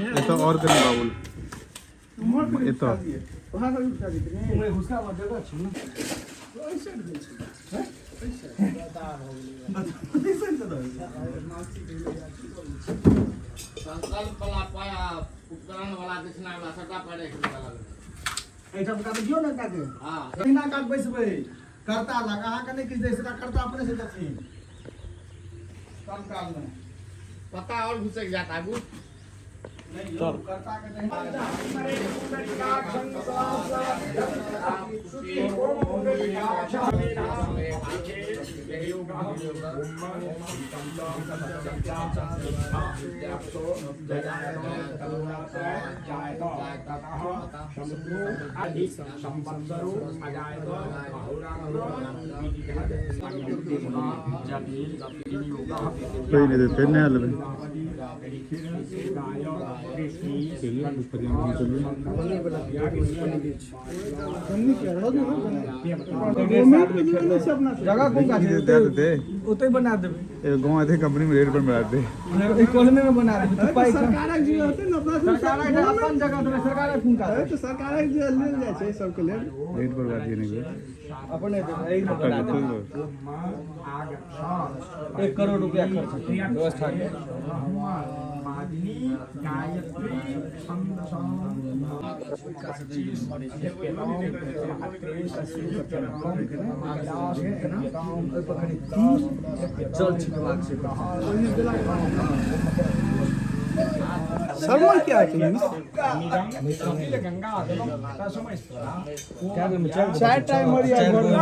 ये तो और कहीं बाबुल ये तो संकल्प वाला पाया उपकरण वाला कृष्णा वाला सटा पड़े ऐसा का दियो ना काके हां महीना काट बैसबे करता लगा हां कने किस देश का करता अपने से दथी कम काल में पता और घुसे जाता है नहीं यो करता के नहीं कोई नहीं देते नहीं हाल में जगह कौन का दे ओते बना देबे ये गांव आते कंपनी में रेट पर मिला दे ए कॉलोनी में बना देबे तो पाई सरकार जी होते न अपना सरकार अपन जगह देबे सरकार फोन का तो सरकार जे ले जाय छै सब के ले रेट पर बात ये नहीं अपने देबे एक बना देबे 1 करोड़ रुपया खर्च व्यवस्था के मादनी गायत्री छंद शर्मा क्या है चाय टाइम और या घर में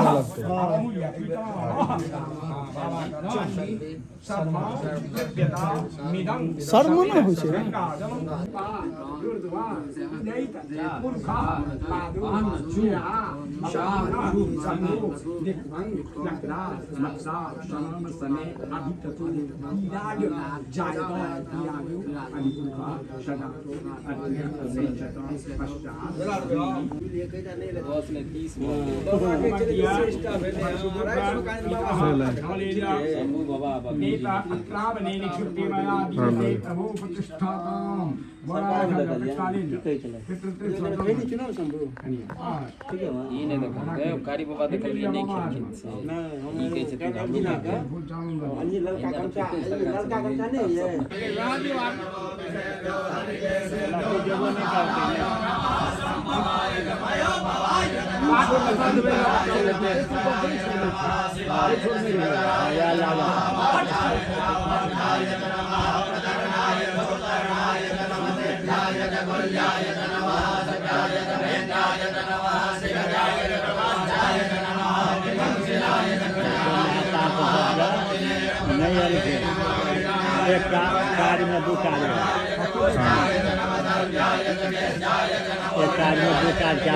शर्मा ना हो छै एक कार्य में दो कार्य एक कार्य में दो कार्य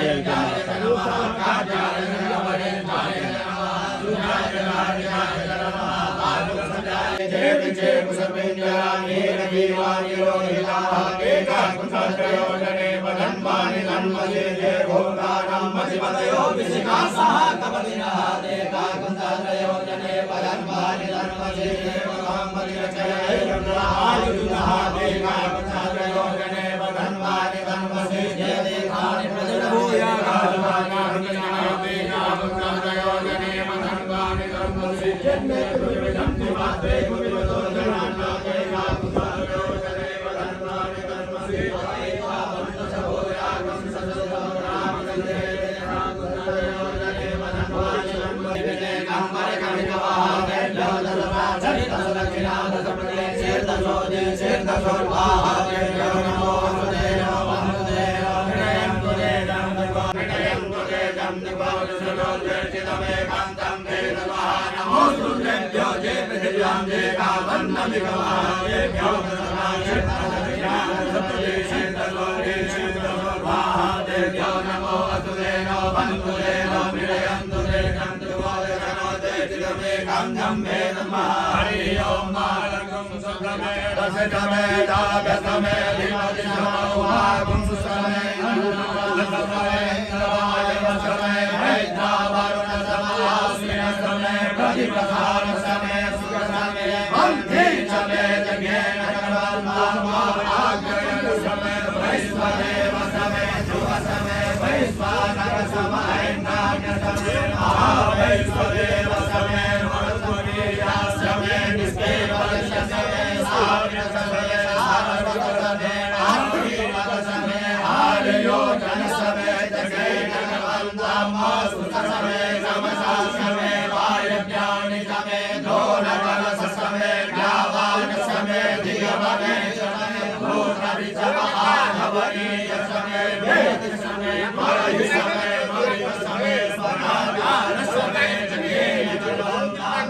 समेत वैश्वदेव समेत ध्रुव समेत वैश्वानर समेत नाग समेत महावैश्वदेव समेत मरुत्वनीया समेत निष्केवल समेत साव्य समेत सारस्वत समेत आत्मीवत समेत आर्योजन समेत जगन्वन्तामस्तु समेत नमसा समेत वायव्यानि समेत ढोलकलश समेत गावान समेत दिगवने समेत भूतरि समाधवनीय समेत वेद समेत मरहि समेत मरिव समेत स्वरागार समेत जगेन जगवन्तां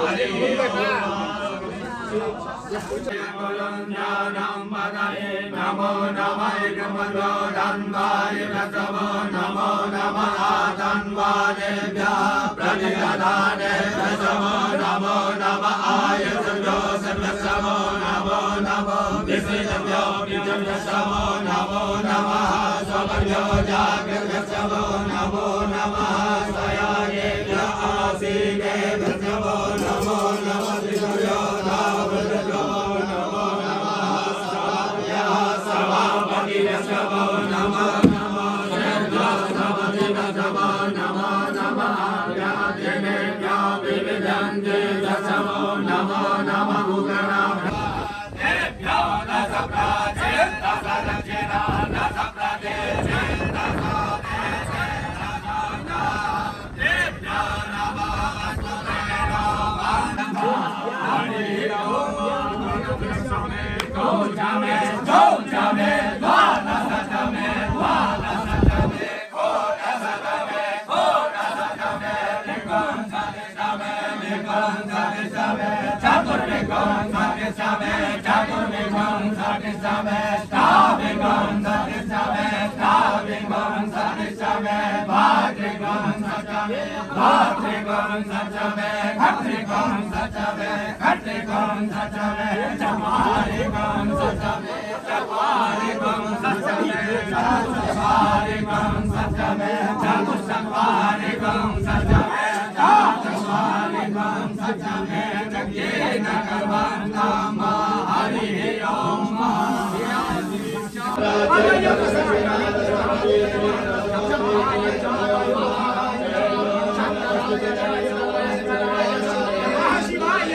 हरि नमो नमः गमनो धन्वाय नमो नमो नमः धन्वादेभ्यः प्रतिदानेभ्यः नमो नमः आयतभ्यो सर्वसमो नमो नमः विसिद्धभ्यो विजयसमो नमो नमः स्वभ्यो जागृतसमो नमो नमः सयायेभ्यः आसीनेभ्यः नमो नमः विजयो नाभ्यो नमो नमः सभापतिभ्यो नमो नमः सर्वसमधिभ्यो नमो नमः याजनेभ्यो विविधन्तेभ्यो नमो नमः उग्रनाभ्यो दश प्राचेन दश दक्षिण दश प्रदेश शिवाय